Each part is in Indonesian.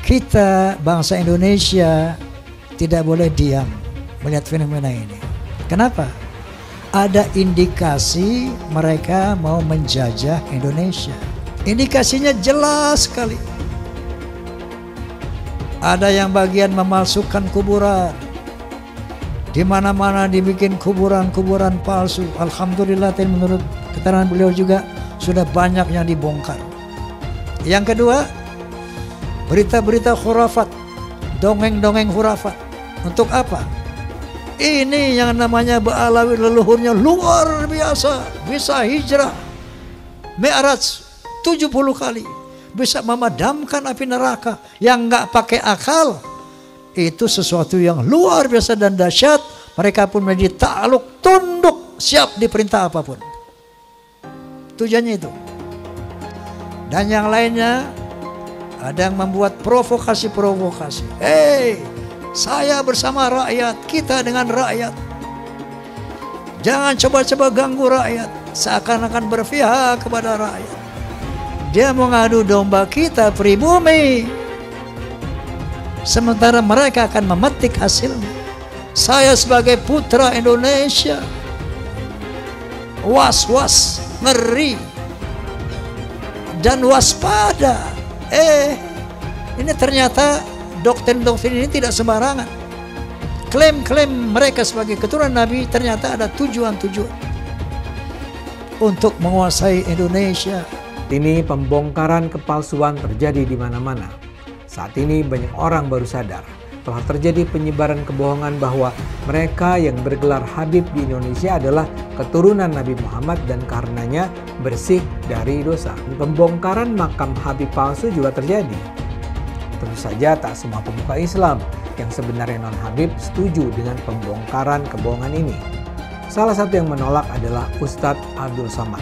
kita bangsa Indonesia tidak boleh diam melihat fenomena ini. Kenapa? Ada indikasi mereka mau menjajah Indonesia. Indikasinya jelas sekali. Ada yang bagian memalsukan kuburan. Di mana-mana dibikin kuburan-kuburan palsu. Alhamdulillah, menurut keterangan beliau juga sudah banyak yang dibongkar. Yang kedua, berita-berita khurafat, dongeng-dongeng khurafat. Untuk apa? Ini yang namanya Ba'alawi leluhurnya luar biasa, bisa hijrah Mi'raj 70 kali, bisa memadamkan api neraka yang nggak pakai akal. Itu sesuatu yang luar biasa dan dahsyat. Mereka pun menjadi takluk, tunduk, siap diperintah apapun. Tujuannya itu. Dan yang lainnya, ada yang membuat provokasi-provokasi. Hei, saya bersama rakyat, kita dengan rakyat. Jangan coba-coba ganggu rakyat, seakan-akan berpihak kepada rakyat. Dia mau ngadu domba kita pribumi, sementara mereka akan memetik hasilnya. Saya sebagai putra Indonesia was-was, ngeri, dan waspada. Ini ternyata doktrin-doktrin ini tidak sembarangan. Klaim-klaim mereka sebagai keturunan Nabi ternyata ada tujuan-tujuan untuk menguasai Indonesia. Ini pembongkaran kepalsuan terjadi di mana-mana. Saat ini banyak orang baru sadar telah terjadi penyebaran kebohongan bahwa mereka yang bergelar Habib di Indonesia adalah keturunan Nabi Muhammad dan karenanya bersih dari dosa. Pembongkaran makam Habib palsu juga terjadi. Tentu saja tak semua pemuka Islam yang sebenarnya non-Habib setuju dengan pembongkaran kebohongan ini. Salah satu yang menolak adalah Ustadz Abdul Somad.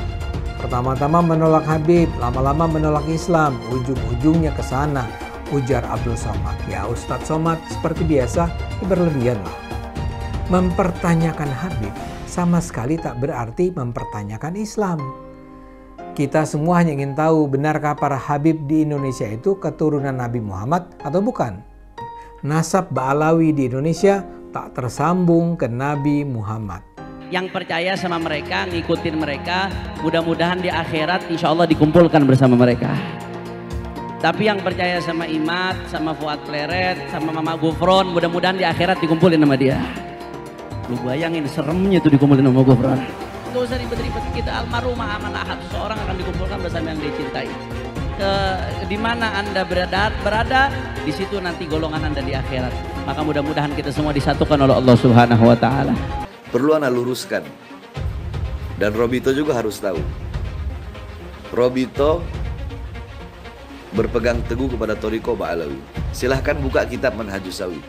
Pertama-tama menolak Habib, lama-lama menolak Islam, ujung-ujungnya ke sana, ujar Abdul Somad. Ya Ustadz Somad seperti biasa berlebihan lah. Mempertanyakan Habib sama sekali tak berarti mempertanyakan Islam. Kita semua hanya ingin tahu, benarkah para Habib di Indonesia itu keturunan Nabi Muhammad atau bukan? Nasab Ba'alawi di Indonesia tak tersambung ke Nabi Muhammad. Yang percaya sama mereka, ngikutin mereka, mudah-mudahan di akhirat insya Allah dikumpulkan bersama mereka. Tapi yang percaya sama Imad, sama Fuad Pleret, sama Mama Gufron, mudah-mudahan di akhirat dikumpulin sama dia. Lu bayangin seremnya tuh dikumpulin sama Gufron. Gak usah ribet-ribet, kita almarhumah aman ahad, seseorang akan dikumpulkan bersama yang dicintai. Di mana Anda berada, di situ nanti golongan Anda di akhirat. Maka mudah-mudahan kita semua disatukan oleh Allah Subhanahu wa taala. Perlu Anda luruskan. Dan Robito juga harus tahu. Robito berpegang teguh kepada Thariqah Ba'alawi. Silahkan buka kitab Manhajus Sawi.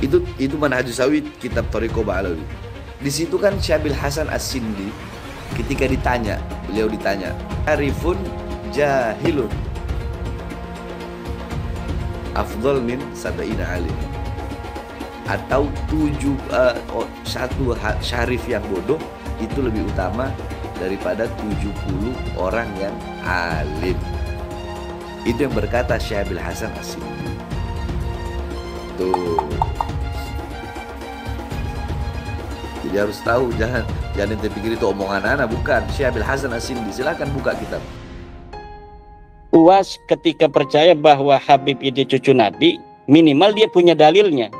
Itu Manhajus Sawi, kitab Thariqah Ba'alawi. Di situ kan Syabil Hasan As-Sindi ketika beliau ditanya, Arifun jahilun afdal min sab'ina alim. Atau satu syarif yang bodoh itu lebih utama daripada 70 orang yang alim. Itu yang berkata Syabil Hasan As-Sindi. Tuh. Jadi harus tahu, jangan terpikir itu omongan anak, bukan. Syabil Hasan As-Sindi, silakan buka kitab. Uwas ketika percaya bahwa Habib itu cucu Nabi, minimal dia punya dalilnya.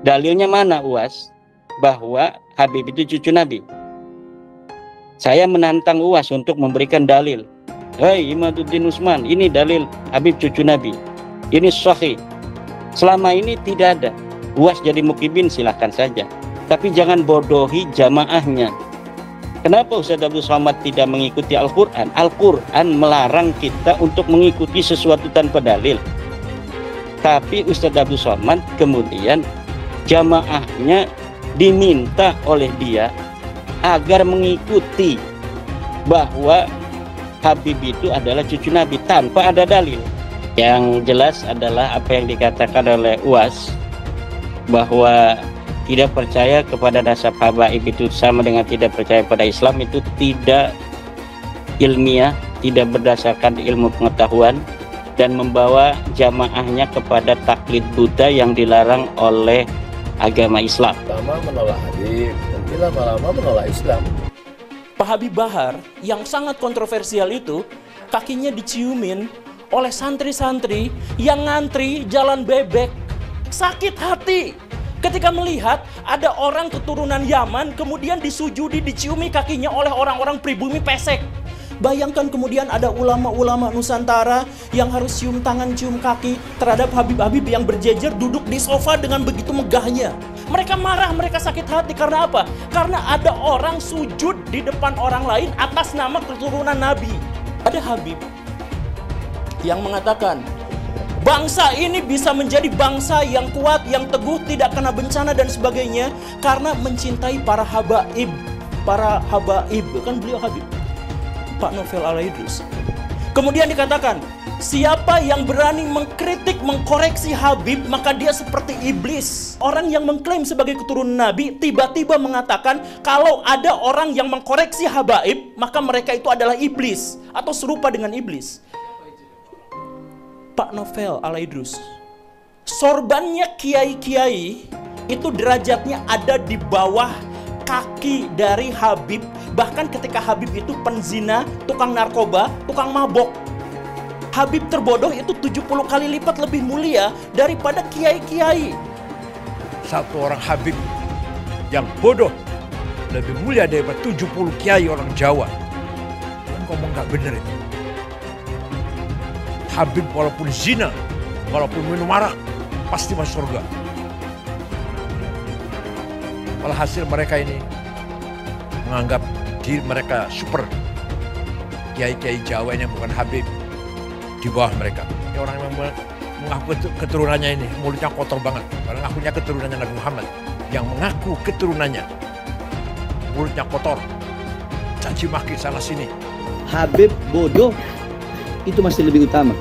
Dalilnya mana Uwas? Bahwa Habib itu cucu Nabi. Saya menantang Uwas untuk memberikan dalil. Hei Imaduddin Usman, ini dalil Habib cucu Nabi. Ini sahih. Selama ini tidak ada. Uwas jadi mukibin silahkan saja. Tapi jangan bodohi jamaahnya. Kenapa Ustaz Abdul Somad tidak mengikuti Al-Quran? Al-Quran melarang kita untuk mengikuti sesuatu tanpa dalil. Tapi Ustaz Abdul Somad kemudian jamaahnya diminta oleh dia agar mengikuti bahwa Habib itu adalah cucu Nabi tanpa ada dalil. Yang jelas adalah apa yang dikatakan oleh Uwas, bahwa tidak percaya kepada nasab habaib itu sama dengan tidak percaya pada Islam, itu tidak ilmiah, tidak berdasarkan ilmu pengetahuan, dan membawa jamaahnya kepada taklid Buddha yang dilarang oleh agama Islam. Pertama menolak Habib, nanti lama-lama menolak Islam. Pak Habib Bahar yang sangat kontroversial itu kakinya diciumin oleh santri-santri yang ngantri jalan bebek. Sakit hati ketika melihat ada orang keturunan Yaman kemudian disujudi, diciumi kakinya oleh orang-orang pribumi pesek. Bayangkan kemudian ada ulama-ulama Nusantara yang harus cium tangan, cium kaki terhadap Habib-Habib yang berjejer duduk di sofa dengan begitu megahnya. Mereka marah, mereka sakit hati karena apa? Karena ada orang sujud di depan orang lain atas nama keturunan Nabi. Ada Habib yang mengatakan, bangsa ini bisa menjadi bangsa yang kuat, yang teguh, tidak kena bencana dan sebagainya karena mencintai para habaib. Para habaib, kan beliau Habib, Pak Novel Al-Idrus. Kemudian dikatakan, siapa yang berani mengkritik, mengkoreksi Habib, maka dia seperti iblis. Orang yang mengklaim sebagai keturunan Nabi, tiba-tiba mengatakan, kalau ada orang yang mengkoreksi habaib, maka mereka itu adalah iblis, atau serupa dengan iblis. Pak Novel Al-Idrus. Sorbannya kiai-kiai, itu derajatnya ada di bawah kaki dari Habib. Bahkan ketika Habib itu penzina, tukang narkoba, tukang mabok, Habib terbodoh itu 70 kali lipat lebih mulia daripada kiai-kiai. Satu orang Habib yang bodoh lebih mulia daripada 70 kiai orang Jawa. Kan ngomong nggak bener itu. Habib walaupun zina, walaupun minum arak, pasti masuk surga. Walhasil mereka ini menganggap diri mereka super. Kiai-kiai Jawa ini bukan Habib, di bawah mereka. Ya, orang yang mengaku keturunannya ini mulutnya kotor banget. Orang ngakunya keturunannya Nabi Muhammad, yang mengaku keturunannya mulutnya kotor, caci maki sana sini. Habib bodoh itu masih lebih utama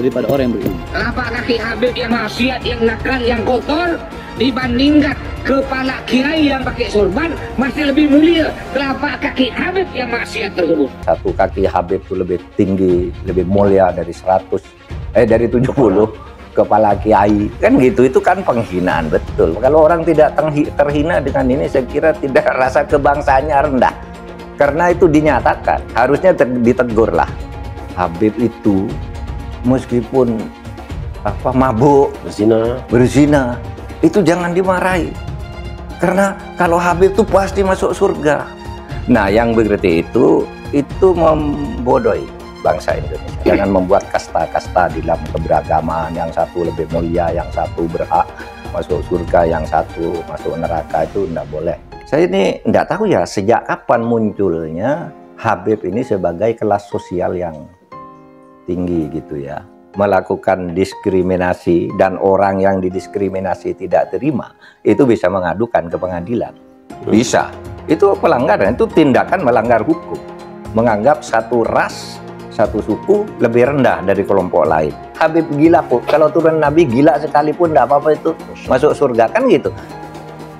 daripada orang yang berilmu. Telapak kaki Habib yang maksiat, yang nakal, yang kotor dibandingkan kepala kiai yang pakai sorban masih lebih mulia telapak kaki Habib yang maksiat tersebut. Satu kaki Habib itu lebih tinggi, lebih mulia dari 70 kepala kiai. Kan gitu, itu kan penghinaan betul. Kalau orang tidak terhina dengan ini, saya kira tidak, rasa kebangsaannya rendah. Karena itu dinyatakan, harusnya ditegur lah. Habib itu meskipun mabuk, berzina, itu jangan dimarahi. Karena kalau Habib itu pasti masuk surga. Nah, yang begitu itu membodohi bangsa Indonesia. Jangan membuat kasta-kasta di dalam keberagaman, yang satu lebih mulia, yang satu berhak masuk surga, yang satu masuk neraka, itu tidak boleh. Saya ini tidak tahu ya sejak kapan munculnya Habib ini sebagai kelas sosial yang tinggi gitu ya, melakukan diskriminasi, dan orang yang didiskriminasi tidak terima itu bisa mengadukan ke pengadilan. Bisa. Itu pelanggaran, itu tindakan melanggar hukum. Menganggap satu ras, satu suku lebih rendah dari kelompok lain. Habib gila kok, kalau turun Nabi gila sekalipun tidak apa-apa itu masuk surga, kan gitu.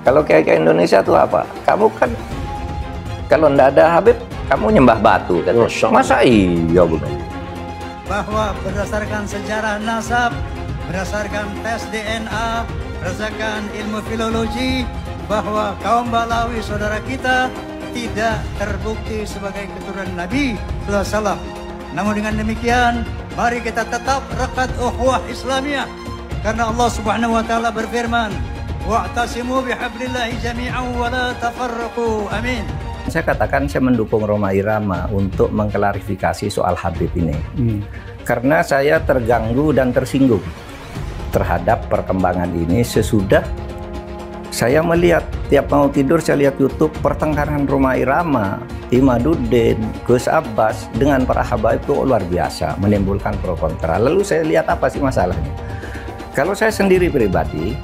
Kalau kayak Indonesia tuh apa? Kamu kan kalau tidak ada Habib, kamu nyembah batu kan? Masa iya benar? Bahwa berdasarkan sejarah nasab, berdasarkan tes DNA, berdasarkan ilmu filologi, bahwa kaum Balawi saudara kita tidak terbukti sebagai keturunan Nabi SAW. Namun dengan demikian, mari kita tetap rekat ukhuwah Islamiyah, karena Allah Subhanahu wa taala berfirman, wa'tasimu bihablillahi jami'an wa la tafarraqu. Amin. Saya katakan saya mendukung Rhoma Irama untuk mengklarifikasi soal Habib ini. Karena saya terganggu dan tersinggung terhadap perkembangan ini sesudah saya melihat tiap mau tidur saya lihat YouTube pertengkaran Rhoma Irama, Imaduddin, Gus Abbas dengan para habaib itu luar biasa, menimbulkan pro kontra. Lalu saya lihat apa sih masalahnya? Kalau saya sendiri pribadi,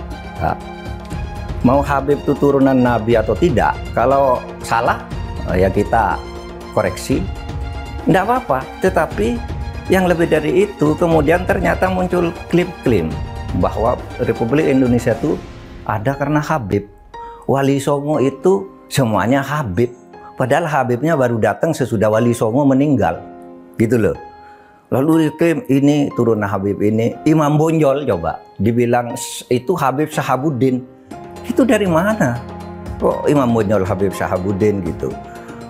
mau Habib itu turunan Nabi atau tidak, kalau salah ya kita koreksi, tidak apa-apa. Tetapi yang lebih dari itu, kemudian ternyata muncul klaim bahwa Republik Indonesia itu ada karena Habib. Wali Songo itu semuanya Habib. Padahal Habibnya baru datang sesudah Wali Songo meninggal. Gitu loh. Lalu diklaim ini turunan Habib ini. Imam Bonjol coba dibilang itu Habib Syahabuddin. Itu dari mana? Kok Imam Bonjol Habib Syahabuddin gitu?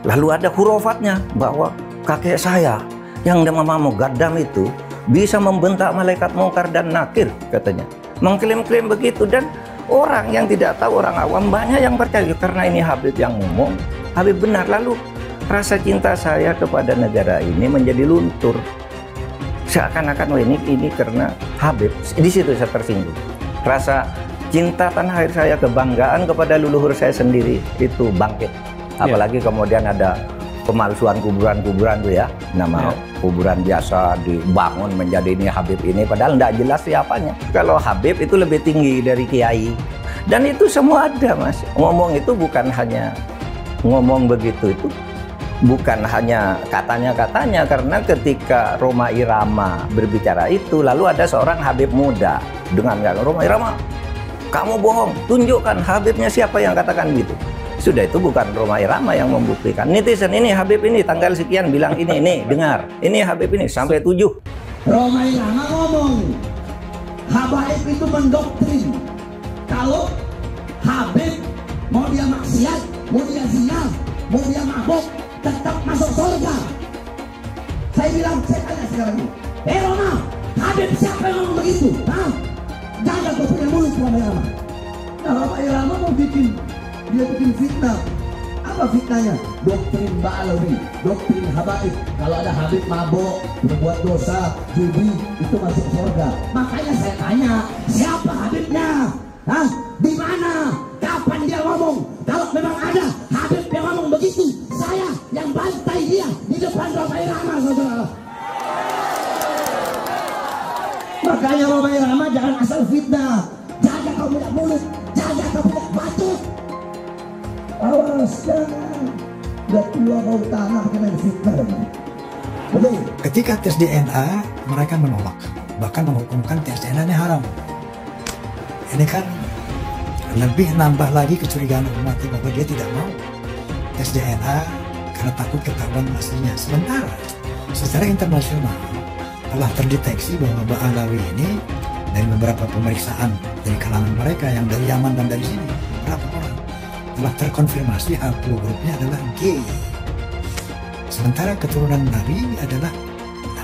Lalu ada hurufatnya bahwa kakek saya yang nama Mugaddam itu bisa membentak malaikat mungkar dan nakir katanya. Mengklaim-klaim begitu, dan orang yang tidak tahu, orang awam banyak yang percaya karena ini Habib yang ngomong, Habib benar. Lalu rasa cinta saya kepada negara ini menjadi luntur. Seakan-akan ini karena Habib. Di situ saya tersinggung. Rasa cinta tanah air saya, kebanggaan kepada leluhur saya sendiri itu bangkit. Apalagi kemudian ada pemalsuan kuburan-kuburan tuh ya, nama kuburan biasa dibangun menjadi ini Habib ini, padahal tidak jelas siapanya. Kalau Habib itu lebih tinggi dari kiai, dan itu semua ada, Mas. Ngomong itu bukan hanya ngomong begitu, itu bukan hanya katanya-katanya, karena ketika Rhoma Irama berbicara itu, lalu ada seorang Habib muda dengan Rhoma Irama, kamu bohong, tunjukkan Habibnya siapa yang katakan gitu. Sudah, itu bukan Rhoma Irama yang membuktikan. Netizen ini Habib ini tanggal sekian bilang ini dengar. Ini Habib ini sampai 7. Rhoma Irama ngomong, Habib itu mendoktrin kalau Habib mau dia maksiat, mau dia zina, mau dia mabuk, tetap masuk surga. Saya bilang, saya tanya sekarang ini, Rhoma, Habib siapa yang ngomong begitu? Jangan kau punya mulut Rhoma Irama. Nah, Rhoma Irama mau dia bikin fitnah. Apa fitnahnya? Doktrin Ba'alawi, doktrin Habaib. Kalau ada Habib mabuk, berbuat dosa, judi, itu masuk surga. Makanya saya tanya, siapa Habibnya? Di mana? Kapan dia ngomong? Kalau memang ada Habib yang ngomong begitu, saya yang bantai dia di depan Rhoma Irama, saudara. Makanya Rhoma Irama jangan asal fitnah. Jaga kau punya mulut, jaga kau punya batuk. Awas, jangan. Udah tua kau tanah pakai main fitnah. Betul. Ketika tes DNA, mereka menolak, bahkan menghukumkan tes DNA ini haram. Ini kan lebih nambah lagi kecurigaan umat bahwa dia tidak mau tes DNA karena takut ketahuan aslinya. Sementara secara internasional telah terdeteksi bahwa Ba'alawi ini dari beberapa pemeriksaan dari kalangan mereka yang dari Yaman dan dari sini, beberapa orang telah terkonfirmasi haplogrupnya adalah G. Sementara keturunan Nabi adalah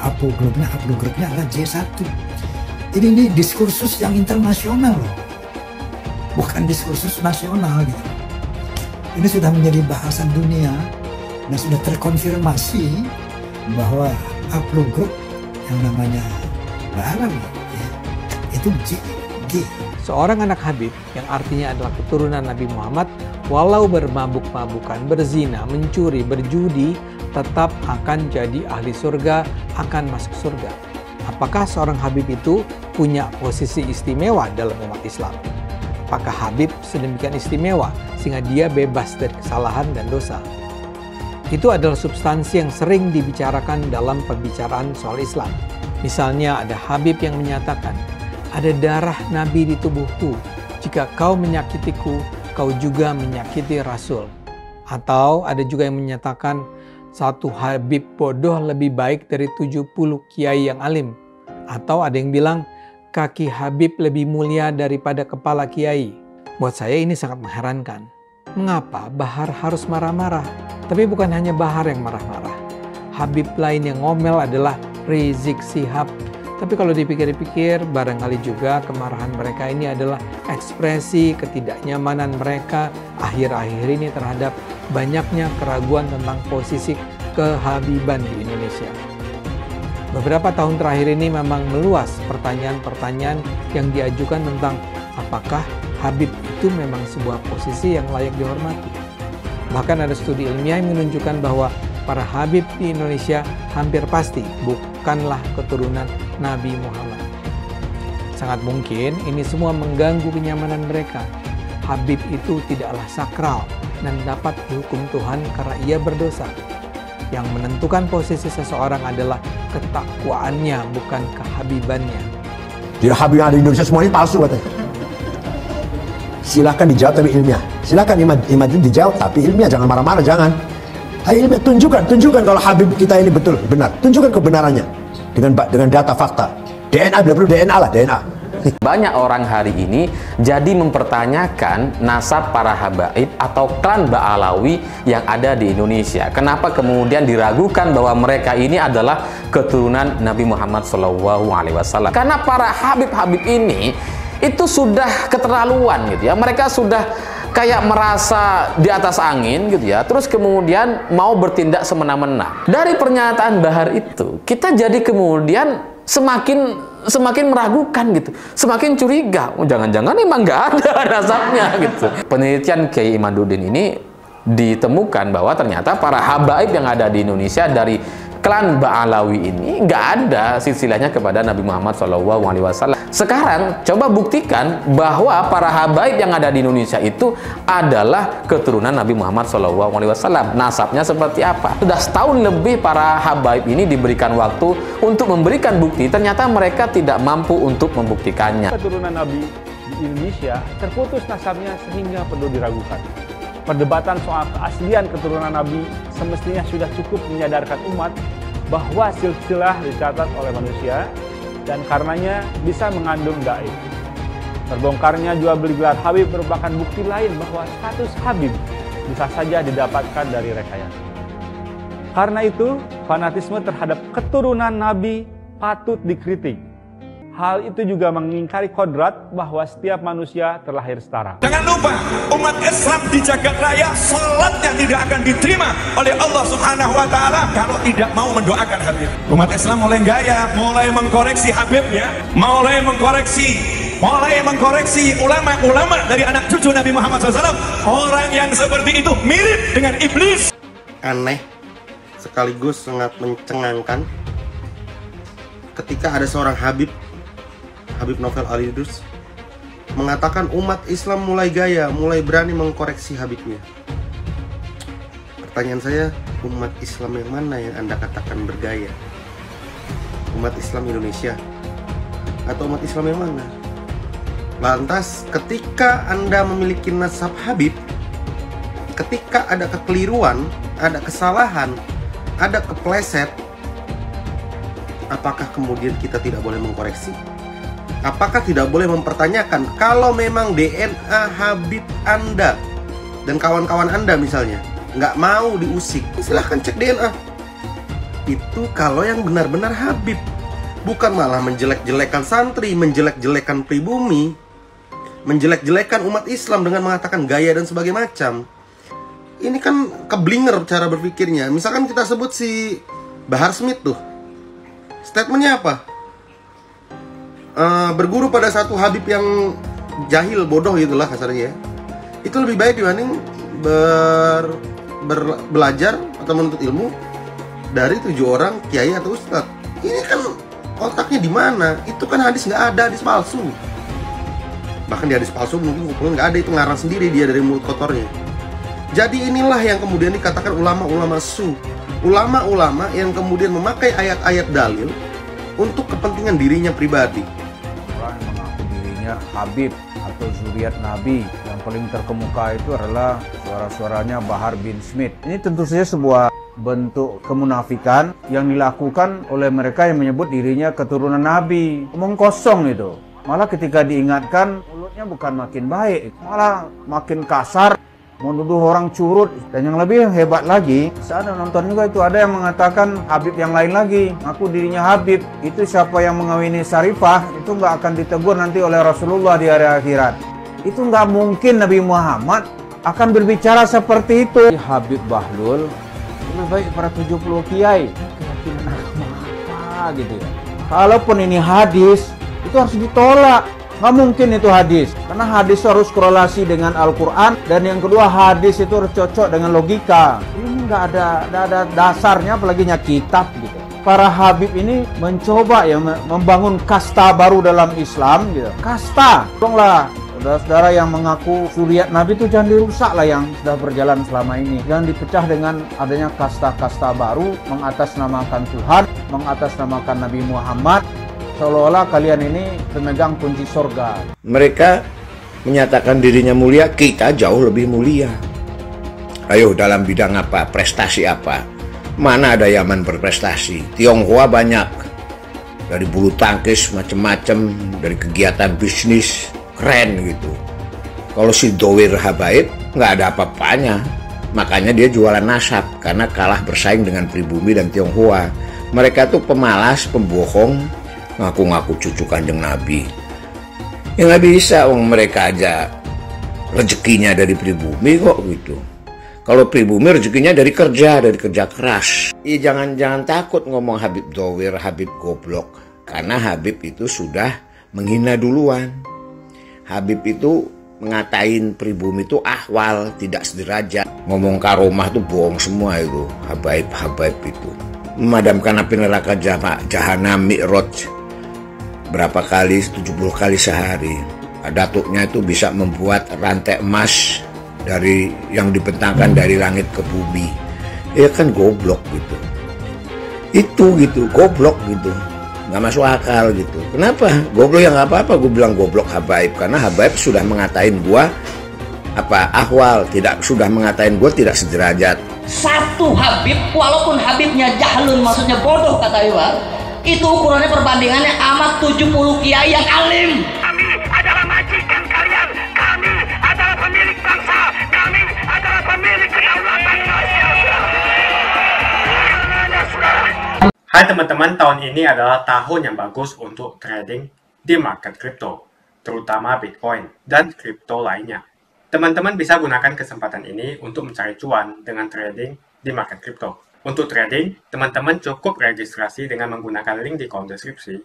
haplogrupnya adalah J1. Ini diskursus yang internasional loh, bukan diskursus nasional gitu. Ini sudah menjadi bahasan dunia dan sudah terkonfirmasi bahwa haplogrup yang namanya Ba'alawi ya, itu G. Seorang anak Habib yang artinya adalah keturunan Nabi Muhammad, walau bermabuk-mabukan, berzina, mencuri, berjudi, tetap akan jadi ahli surga, akan masuk surga. Apakah seorang Habib itu punya posisi istimewa dalam umat Islam? Apakah Habib sedemikian istimewa sehingga dia bebas dari kesalahan dan dosa? Itu adalah substansi yang sering dibicarakan dalam pembicaraan soal Islam. Misalnya ada Habib yang menyatakan, ada darah Nabi di tubuhku. Jika kau menyakitiku, kau juga menyakiti Rasul. Atau ada juga yang menyatakan, satu Habib bodoh lebih baik dari 70 kiai yang alim. Atau ada yang bilang, kaki Habib lebih mulia daripada kepala kiai. Buat saya ini sangat mengherankan. Mengapa Bahar harus marah-marah? Tapi bukan hanya Bahar yang marah-marah. Habib lain yang ngomel adalah Rizik Syihab. Tapi kalau dipikir-pikir, barangkali juga kemarahan mereka ini adalah ekspresi ketidaknyamanan mereka akhir-akhir ini terhadap banyaknya keraguan tentang posisi kehabiban di Indonesia. Beberapa tahun terakhir ini memang meluas pertanyaan-pertanyaan yang diajukan tentang apakah Habib itu memang sebuah posisi yang layak dihormati. Bahkan ada studi ilmiah yang menunjukkan bahwa para Habib di Indonesia hampir pasti bukanlah keturunan Nabi Muhammad. Sangat mungkin ini semua mengganggu kenyamanan mereka. Habib itu tidaklah sakral dan dapat dihukum Tuhan karena ia berdosa. Yang menentukan posisi seseorang adalah ketakwaannya, bukan kehabibannya. Jadi Habib yang ada di Indonesia semuanya palsu katanya. Silahkan dijawab tapi ilmiah. Silahkan imam itu dijawab tapi ilmiah, jangan marah-marah, jangan. Ayo ilmiah, tunjukkan kalau Habib kita ini betul, benar. Tunjukkan kebenarannya. dengan data fakta. DNA, benar-benar DNA lah, DNA. Banyak orang hari ini jadi mempertanyakan nasab para habaib atau klan Ba'alawi yang ada di Indonesia. Kenapa kemudian diragukan bahwa mereka ini adalah keturunan Nabi Muhammad SAW? Karena para habib-habib ini itu sudah keterlaluan gitu ya. Mereka sudah kayak merasa di atas angin gitu ya. Terus kemudian mau bertindak semena-mena. Dari pernyataan Bahar itu, kita jadi kemudian semakin meragukan gitu, semakin curiga. Jangan-jangan emang nggak ada nasabnya gitu. Penelitian Kiai Imaduddin ini ditemukan bahwa ternyata para habaib yang ada di Indonesia dari klan Ba'alawi ini nggak ada silsilahnya kepada Nabi Muhammad SAW. Sekarang coba buktikan bahwa para habaib yang ada di Indonesia itu adalah keturunan Nabi Muhammad SAW. Nasabnya seperti apa? Sudah setahun lebih para habaib ini diberikan waktu untuk memberikan bukti, ternyata mereka tidak mampu untuk membuktikannya. Keturunan Nabi di Indonesia terputus nasabnya sehingga perlu diragukan. Perdebatan soal keaslian keturunan Nabi semestinya sudah cukup menyadarkan umat bahwa silsilah dicatat oleh manusia dan karenanya bisa mengandung gaib. Terbongkarnya jual beli gelar Habib merupakan bukti lain bahwa status Habib bisa saja didapatkan dari rekayasa. Karena itu, fanatisme terhadap keturunan Nabi patut dikritik. Hal itu juga mengingkari kodrat bahwa setiap manusia terlahir setara. Jangan lupa, umat Islam di jagat raya salatnya tidak akan diterima oleh Allah Subhanahu wa Ta'ala kalau tidak mau mendoakan Habib. Umat Islam mulai gaya, mulai mengkoreksi Habibnya, mulai mengkoreksi ulama-ulama dari anak cucu Nabi Muhammad SAW. Orang yang seperti itu mirip dengan iblis. Aneh sekaligus sangat mencengangkan ketika ada seorang Habib Novel Al-Idrus mengatakan umat Islam mulai gaya, mulai berani mengkoreksi Habibnya. Pertanyaan saya, umat Islam yang mana yang Anda katakan bergaya? Umat Islam Indonesia atau umat Islam yang mana? Lantas ketika Anda memiliki nasab Habib, ketika ada kekeliruan, ada kesalahan, ada kepleset, apakah kemudian kita tidak boleh mengkoreksi? Apakah tidak boleh mempertanyakan kalau memang DNA Habib Anda dan kawan-kawan Anda misalnya nggak mau diusik, silahkan cek DNA. Itu kalau yang benar-benar Habib, bukan malah menjelek-jelekan santri, menjelek-jelekan pribumi, menjelek-jelekan umat Islam dengan mengatakan gaya dan sebagainya macam. Ini kan keblinger cara berpikirnya. Misalkan kita sebut si Bahar Smith tuh, statementnya apa? Berguru pada satu Habib yang jahil, bodoh gitulah kasarnya ya. Itu lebih baik dibanding belajar atau menuntut ilmu dari 7 orang kiai atau ustadz. Ini kan otaknya di mana? Itu kan hadis nggak ada, hadis palsu. Bahkan di hadis palsu mungkin nggak ada, itu ngarang sendiri dia dari mulut kotornya. Jadi inilah yang kemudian dikatakan ulama-ulama su, ulama-ulama yang kemudian memakai ayat-ayat dalil untuk kepentingan dirinya pribadi. Orang yang mengaku dirinya Habib atau zuriat Nabi, yang paling terkemuka itu adalah suara-suaranya Bahar bin Smith. Ini tentu saja sebuah bentuk kemunafikan yang dilakukan oleh mereka yang menyebut dirinya keturunan Nabi. Omong kosong itu. Malah ketika diingatkan, mulutnya bukan makin baik, malah makin kasar, menuduh orang curut. Dan yang lebih hebat lagi, saya ada nonton juga itu, ada yang mengatakan Habib yang lain lagi, ngaku dirinya Habib. Itu siapa yang mengawini Syarifah, itu nggak akan ditegur nanti oleh Rasulullah di hari akhirat. Itu nggak mungkin Nabi Muhammad akan berbicara seperti itu. Habib Bahlul lebih baik para 70 kiai. Keyakinan agama apa gitu ya. Kalaupun ini hadis, itu harus ditolak. Nggak mungkin itu hadis, karena hadis harus korelasi dengan Al-Quran, dan yang kedua hadis itu harus cocok dengan logika. Ini nggak ada dasarnya, apalagi kitab gitu. Para Habib ini mencoba ya membangun kasta baru dalam Islam gitu. Kasta, tolonglah saudara-saudara yang mengaku zuriat Nabi itu jangan dirusak lah yang sudah berjalan selama ini. Jangan dipecah dengan adanya kasta-kasta baru, mengatasnamakan Tuhan, mengatasnamakan Nabi Muhammad. Seolah-olah kalian ini pemegang kunci surga. Mereka menyatakan dirinya mulia, kita jauh lebih mulia. Ayo dalam bidang apa, prestasi apa? Mana ada Yaman berprestasi? Tionghoa banyak, dari bulu tangkis macem-macem, dari kegiatan bisnis, keren gitu. Kalau si Dhowir Habaib nggak ada apa-apanya, makanya dia jualan nasab karena kalah bersaing dengan pribumi dan Tionghoa. Mereka tuh pemalas, pembohong, ngaku-ngaku cucu Kanjeng Nabi. Ya nggak bisa, mereka aja rezekinya dari pribumi kok gitu. Kalau pribumi rezekinya dari kerja keras. Jangan takut ngomong Habib Dhowir, Habib goblok. Karena Habib itu sudah menghina duluan. Habib itu ngatain pribumi itu ahwal, tidak sederajat. Ngomong karomah itu bohong semua itu. Habaib itu. Memadamkan api neraka jahanam Mi'raj. Berapa kali? 70 kali sehari. Datuknya itu bisa membuat rantai emas dari yang dibentangkan dari langit ke bumi. Ya kan goblok gitu. Itu gitu, goblok gitu. Nggak masuk akal gitu. Kenapa? Goblok ya nggak apa-apa gue bilang goblok Habaib. Karena Habaib sudah mengatain gua ahwal, sudah mengatain gua tidak sederajat. Satu Habib, walaupun Habibnya jahlun, maksudnya bodoh kata Iwan, itu ukurannya perbandingannya amat 70 kiai yang alim. Kami adalah majikan kalian. Kami adalah pemilik bangsa. Kami adalah pemilik kedaulatan nasional. Hai teman-teman, tahun ini adalah tahun yang bagus untuk trading di market kripto, terutama Bitcoin dan kripto lainnya. Teman-teman bisa gunakan kesempatan ini untuk mencari cuan dengan trading di market kripto. Untuk trading, teman-teman cukup registrasi dengan menggunakan link di kolom deskripsi,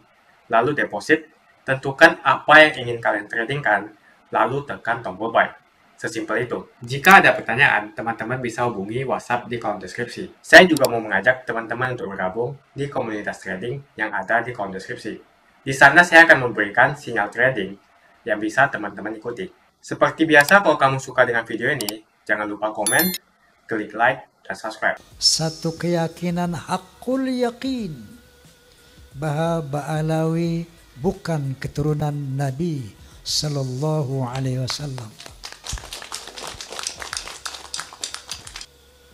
lalu deposit, tentukan apa yang ingin kalian tradingkan, lalu tekan tombol buy. Sesimpel itu. Jika ada pertanyaan, teman-teman bisa hubungi WhatsApp di kolom deskripsi. Saya juga mau mengajak teman-teman untuk bergabung di komunitas trading yang ada di kolom deskripsi. Di sana saya akan memberikan sinyal trading yang bisa teman-teman ikuti. Seperti biasa, kalau kamu suka dengan video ini, jangan lupa komen, klik like, dan subscribe. Satu keyakinan hakul yakin bahwa Ba'alawi bukan keturunan Nabi Sallallahu Alaihi Wasallam.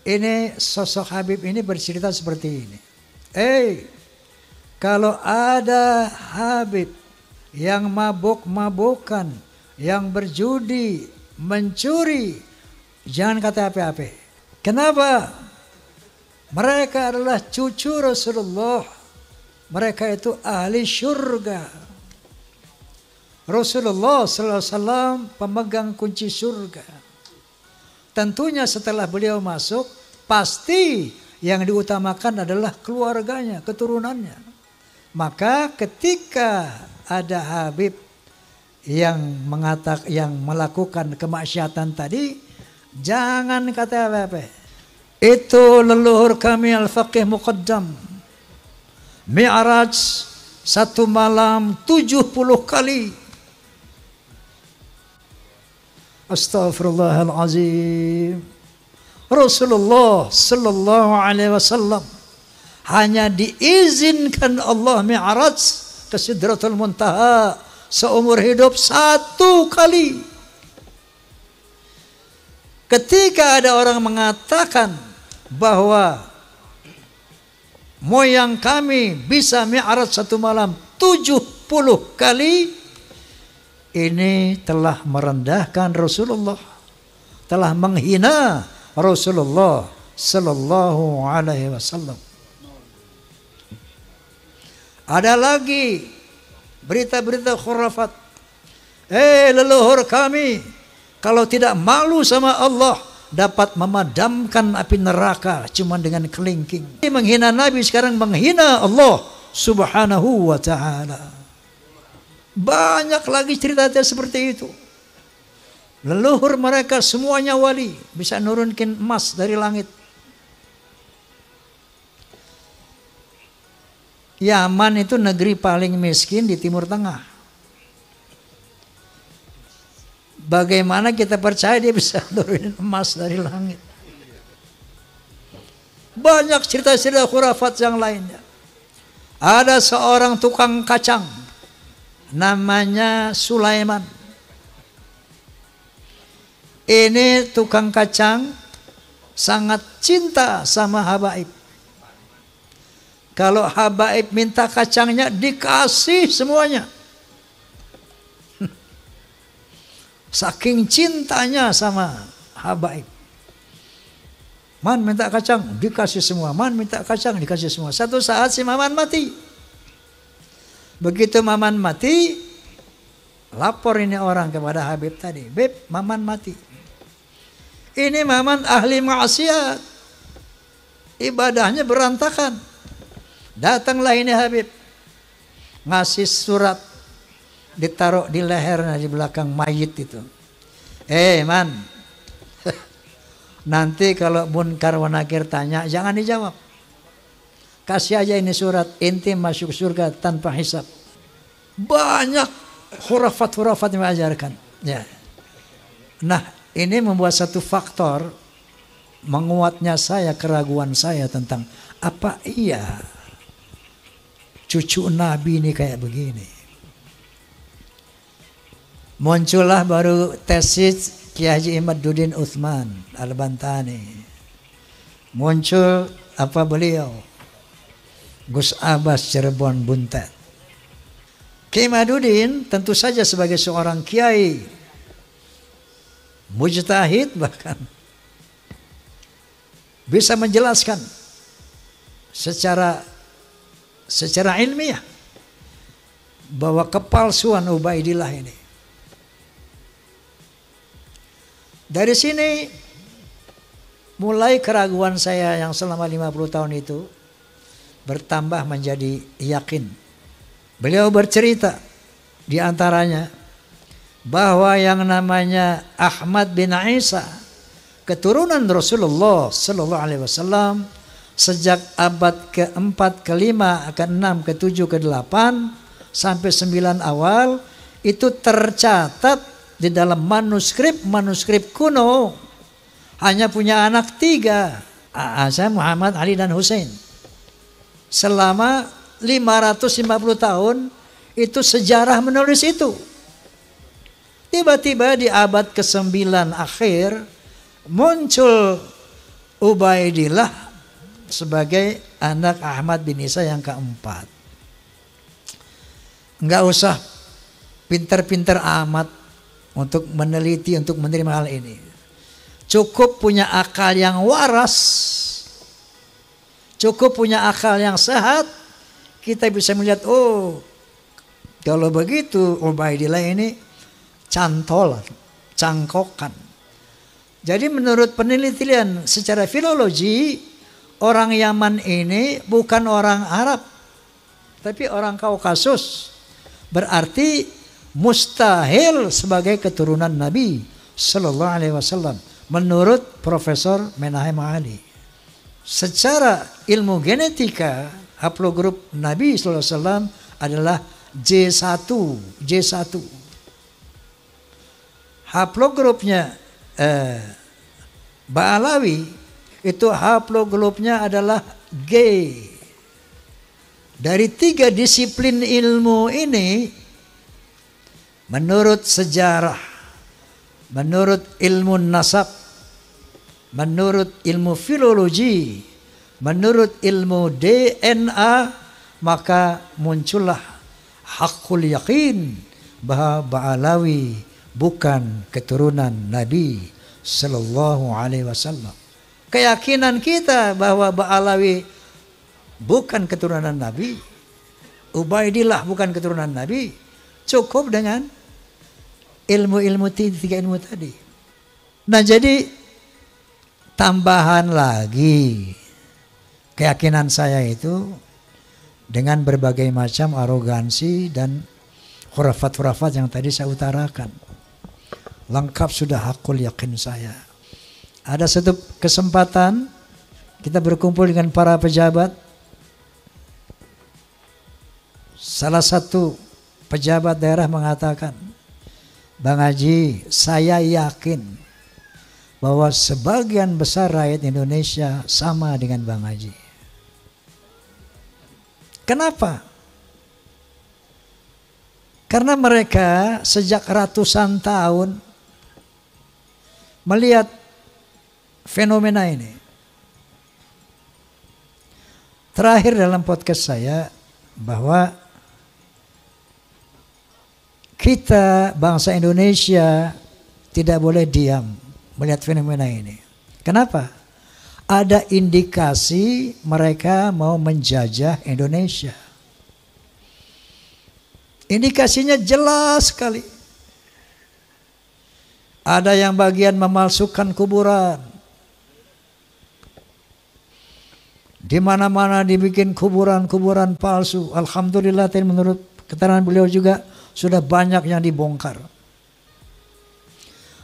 Ini sosok Habib ini bercerita seperti ini. Kalau ada Habib yang mabuk-mabukan, yang berjudi, mencuri, jangan kata apa-apa. Kenapa? Mereka adalah cucu Rasulullah. Mereka itu ahli surga. Rasulullah SAW pemegang kunci surga. Tentunya setelah beliau masuk, pasti yang diutamakan adalah keluarganya, keturunannya. Maka ketika ada Habib yang melakukan kemaksiatan tadi, jangan kata apa-apa. Itu leluhur kami Al-Faqih Muqaddam. Mi'raj satu malam 70 kali. Astaghfirullahalazim. Rasulullah Sallallahu Alaihi Wasallam hanya diizinkan Allah Mi'raj ke Sidratul Muntaha seumur hidup 1 kali. Ketika ada orang mengatakan bahwa moyang kami bisa Mi'raj 1 malam 70 kali, ini telah merendahkan Rasulullah, telah menghina Rasulullah Sallallahu Alaihi Wasallam. Ada lagi berita-berita khurafat. Leluhur kami kalau tidak malu sama Allah dapat memadamkan api neraka cuma dengan kelingking. Menghina Nabi sekarang menghina Allah Subhanahu wa Ta'ala. Banyak lagi cerita seperti itu. Leluhur mereka semuanya wali, bisa nurunkin emas dari langit. Yaman itu negeri paling miskin di Timur Tengah. Bagaimana kita percaya dia bisa nurunin emas dari langit? Banyak cerita-cerita khurafat yang lainnya. Ada seorang tukang kacang, namanya Sulaiman. Ini tukang kacang sangat cinta sama Habaib. Kalau habaib minta kacangnya dikasih semuanya. Saking cintanya sama habaib. Man minta kacang, dikasih semua. Man minta kacang, dikasih semua. Satu saat si Maman mati. Begitu Maman mati, lapor ini orang kepada Habib tadi. Beb, Maman mati. Ini Maman ahli maksiat. Ibadahnya berantakan. Datanglah ini Habib. Ngasih surat. Ditaruh di lehernya di belakang mayit itu. Man. Nanti kalau Munkar wa Nakir tanya, jangan dijawab. Kasih aja ini surat, inti masuk surga tanpa hisab. Banyak hurafat-hurafat yang mengajarkan. Ya. Nah, ini membuat satu faktor menguatnya saya, keraguan saya tentang apa iya cucu Nabi ini kayak begini. Muncullah baru tesis Kiai Haji Imaduddin Utsman Al-Bantani. Muncul apa beliau? Gus Abbas Cirebon Buntet. Kiai Imaduddin tentu saja sebagai seorang kiai mujtahid bahkan bisa menjelaskan secara ilmiah bahwa kepalsuan Ubaidillah ini. Dari sini mulai keraguan saya yang selama 50 tahun itu bertambah menjadi yakin. Beliau bercerita di antaranya bahwa yang namanya Ahmad bin Isa, keturunan Rasulullah Sallallahu Alaihi Wasallam, sejak abad ke-4, ke-5, ke-6, ke-7, ke-8 sampai 9 awal itu tercatat di dalam manuskrip kuno hanya punya anak 3, Hasan, Muhammad, Ali dan Hussein. Selama 550 tahun itu sejarah menulis itu. Tiba-tiba di abad ke-9 akhir muncul Ubaidillah sebagai anak Ahmad bin Isa yang keempat. Enggak usah pinter-pinter amat untuk meneliti, untuk menerima hal ini. Cukup punya akal yang waras, cukup punya akal yang sehat, kita bisa melihat, oh kalau begitu Ubaidillah ini cantolan, cangkokan. Jadi menurut penelitian secara filologi, orang Yaman ini bukan orang Arab, tapi orang Kaukasus. Berarti mustahil sebagai keturunan Nabi Sallallahu Alaihi Wasallam menurut Profesor Menahem Ali. Secara ilmu genetika haplogrup Nabi Sallallahu Alaihi Wasallam adalah J1. Haplogrupnya Ba'alawi itu haplogrupnya adalah G. Dari 3 disiplin ilmu ini, menurut sejarah, menurut ilmu nasab, menurut ilmu filologi, menurut ilmu DNA, maka muncullah hakul yakin bahwa Ba'alawi bukan keturunan Nabi Sallallahu Alaihi Wasallam. Keyakinan kita bahwa Ba'alawi bukan keturunan Nabi, Ubaidillah bukan keturunan Nabi, cukup dengan ilmu-ilmu 3 ilmu tadi. Nah, jadi tambahan lagi keyakinan saya itu dengan berbagai macam arogansi dan khurafat-khurafat yang tadi saya utarakan. Lengkap sudah hakul yakin saya. Ada satu kesempatan kita berkumpul dengan para pejabat. Salah satu pejabat daerah mengatakan, Bang Haji, saya yakin bahwa sebagian besar rakyat Indonesia sama dengan Bang Haji. Kenapa? Karena mereka sejak ratusan tahun melihat fenomena ini. terakhir dalam podcast saya bahwa kita bangsa Indonesia tidak boleh diam melihat fenomena ini. Kenapa? Ada indikasi mereka mau menjajah Indonesia. Indikasinya jelas sekali. Ada yang bagian memalsukan kuburan. Di mana-mana dibikin kuburan-kuburan palsu. Alhamdulillah, menurut keterangan beliau juga sudah banyak yang dibongkar.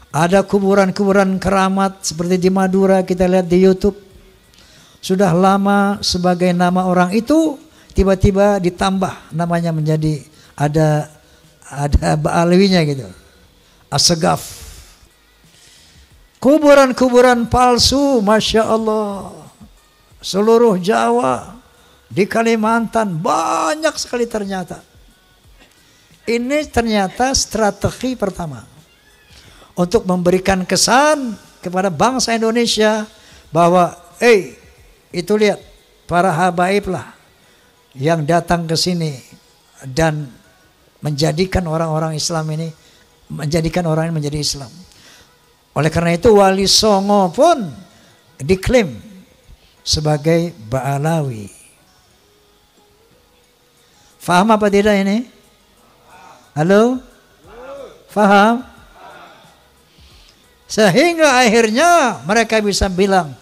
Ada kuburan-kuburan keramat seperti di Madura, kita lihat di YouTube. Sudah lama sebagai nama orang itu, tiba-tiba ditambah namanya menjadi ada Ba'alawinya gitu. Asegaf. Kuburan-kuburan palsu, Masya Allah. Seluruh Jawa, di Kalimantan banyak sekali ternyata. Ini ternyata strategi pertama untuk memberikan kesan kepada bangsa Indonesia bahwa itu lihat para habaib lah yang datang ke sini dan menjadikan orang-orang Islam ini, menjadikan orang ini menjadi Islam. Oleh karena itu Wali Songo pun diklaim sebagai Ba'alawi. Faham apa tidak ini? Halo? Faham? Sehingga akhirnya mereka bisa bilang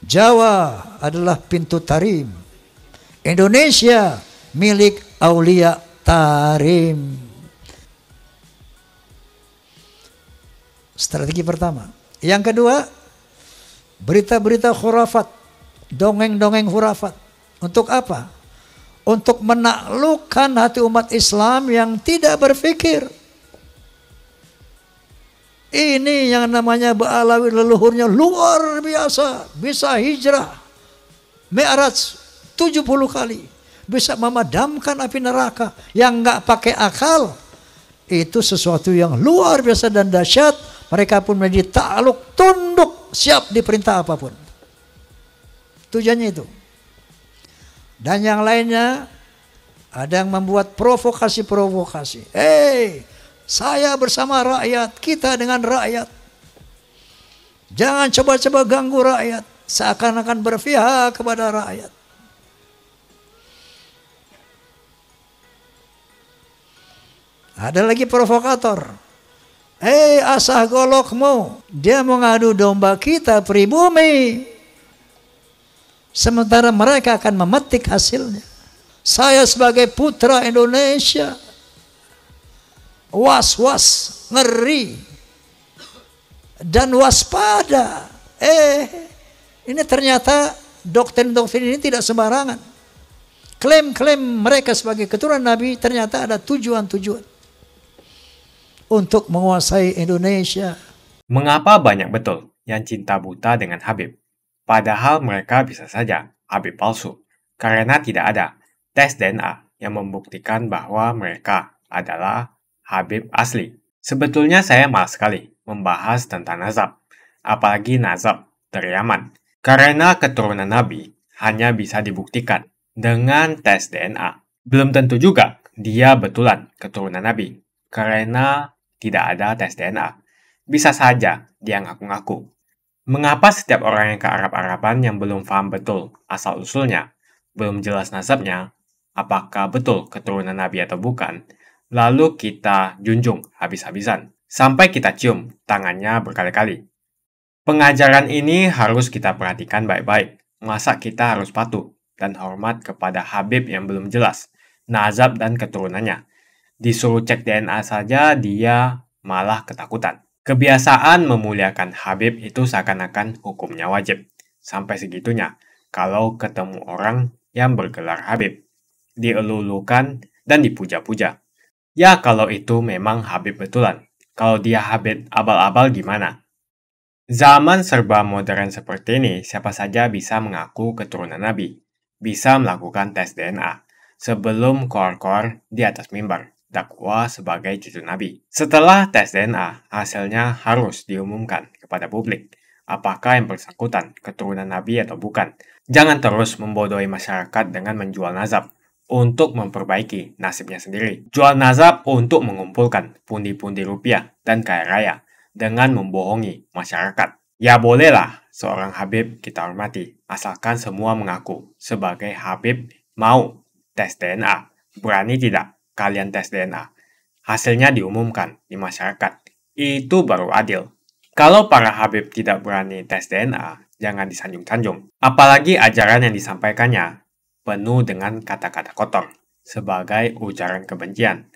Jawa adalah pintu tarim, Indonesia milik Aulia Tarim. Strategi pertama. Yang kedua, berita-berita khurafat, dongeng-dongeng khurafat. Untuk apa? Untuk menaklukkan hati umat Islam yang tidak berpikir. Ini yang namanya Ba'alawi, leluhurnya luar biasa. Bisa hijrah Mi'raj 70 kali. Bisa memadamkan api neraka yang nggak pakai akal. Itu sesuatu yang luar biasa dan dahsyat. Mereka pun menjadi takluk, tunduk, siap diperintah apapun. Tujuannya itu. Dan yang lainnya ada yang membuat provokasi-provokasi. Saya bersama rakyat, kita dengan rakyat. Jangan coba-coba ganggu rakyat. Seakan-akan berpihak kepada rakyat. Ada lagi provokator. Asah golokmu. Dia mengadu domba kita pribumi. Sementara mereka akan memetik hasilnya. Saya sebagai putra Indonesia, was-was, ngeri, dan waspada. Ini ternyata doktrin-doktrin ini tidak sembarangan. Klaim-klaim mereka sebagai keturunan Nabi ternyata ada tujuan-tujuan untuk menguasai Indonesia. Mengapa banyak betul yang cinta buta dengan Habib? Padahal mereka bisa saja Habib palsu, karena tidak ada tes DNA yang membuktikan bahwa mereka adalah Habib asli. Sebetulnya saya malas sekali membahas tentang nazab, apalagi nazab dari Yaman, karena keturunan Nabi hanya bisa dibuktikan dengan tes DNA. Belum tentu juga dia betulan keturunan Nabi, karena tidak ada tes DNA. Bisa saja dia ngaku-ngaku. Mengapa setiap orang yang ke Arab-Araban yang belum paham betul asal-usulnya, belum jelas nasabnya, apakah betul keturunan Nabi atau bukan, lalu kita junjung habis-habisan, sampai kita cium tangannya berkali-kali. Pengajaran ini harus kita perhatikan baik-baik. Masa kita harus patuh dan hormat kepada Habib yang belum jelas nazab dan keturunannya? Disuruh cek DNA saja dia malah ketakutan. Kebiasaan memuliakan Habib itu seakan-akan hukumnya wajib. Sampai segitunya, kalau ketemu orang yang bergelar Habib, dielulukan dan dipuja-puja. Ya kalau itu memang Habib betulan. Kalau dia Habib abal-abal gimana? Zaman serba modern seperti ini, siapa saja bisa mengaku keturunan Nabi. Bisa melakukan tes DNA. Sebelum koar-koar di atas mimbar. Dakwah sebagai cucu Nabi. Setelah tes DNA, hasilnya harus diumumkan kepada publik. apakah yang bersangkutan keturunan Nabi atau bukan. Jangan terus membodohi masyarakat dengan menjual nazab untuk memperbaiki nasibnya sendiri. Jual nazab untuk mengumpulkan pundi-pundi rupiah dan kaya raya dengan membohongi masyarakat. Ya bolehlah seorang Habib kita hormati, asalkan semua mengaku sebagai Habib mau tes DNA. Berani tidak kalian tes DNA? Hasilnya diumumkan di masyarakat. Itu baru adil. Kalau para Habib tidak berani tes DNA, jangan disanjung-sanjung. Apalagi ajaran yang disampaikannya penuh dengan kata-kata kotor sebagai ujaran kebencian.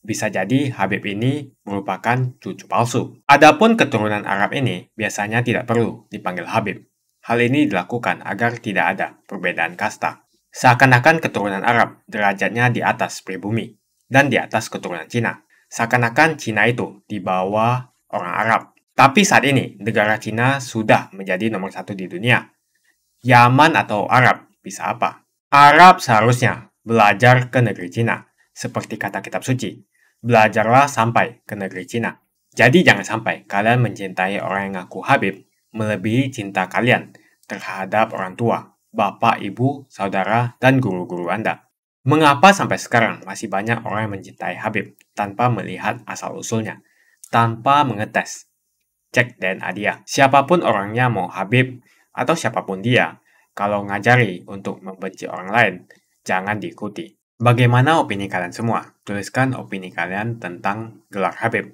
Bisa jadi Habib ini merupakan cucu palsu. Adapun keturunan Arab ini biasanya tidak perlu dipanggil Habib. Hal ini dilakukan agar tidak ada perbedaan kasta. Seakan-akan keturunan Arab derajatnya di atas pribumi dan di atas keturunan Cina. Seakan-akan Cina itu di bawah orang Arab. Tapi saat ini, negara Cina sudah menjadi nomor 1 di dunia. Yaman atau Arab bisa apa? Arab seharusnya belajar ke negeri Cina. Seperti kata kitab suci, belajarlah sampai ke negeri Cina. Jadi jangan sampai kalian mencintai orang yang ngaku Habib melebihi cinta kalian terhadap orang tua, bapak, ibu, saudara, dan guru-guru Anda. Mengapa sampai sekarang masih banyak orang yang mencintai Habib tanpa melihat asal-usulnya, tanpa mengetes, cek DNA dia. Siapapun orangnya, mau Habib atau siapapun dia, kalau ngajari untuk membenci orang lain, jangan diikuti. Bagaimana opini kalian semua? Tuliskan opini kalian tentang gelar Habib.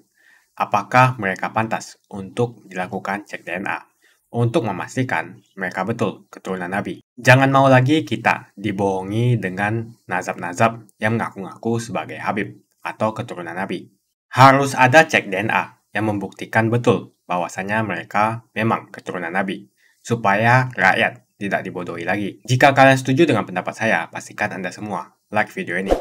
Apakah mereka pantas untuk dilakukan cek DNA? Untuk memastikan mereka betul keturunan Nabi. Jangan mau lagi kita dibohongi dengan nazab-nazab yang mengaku-ngaku sebagai Habib atau keturunan Nabi. Harus ada cek DNA yang membuktikan betul bahwasanya mereka memang keturunan Nabi, supaya rakyat tidak dibodohi lagi. Jika kalian setuju dengan pendapat saya, pastikan Anda semua like video ini.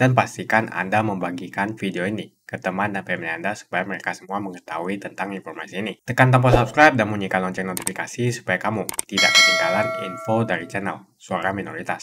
Dan pastikan Anda membagikan video ini ke teman dan family Anda supaya mereka semua mengetahui tentang informasi ini. Tekan tombol subscribe dan bunyikan lonceng notifikasi supaya kamu tidak ketinggalan info dari channel Suara Minoritas.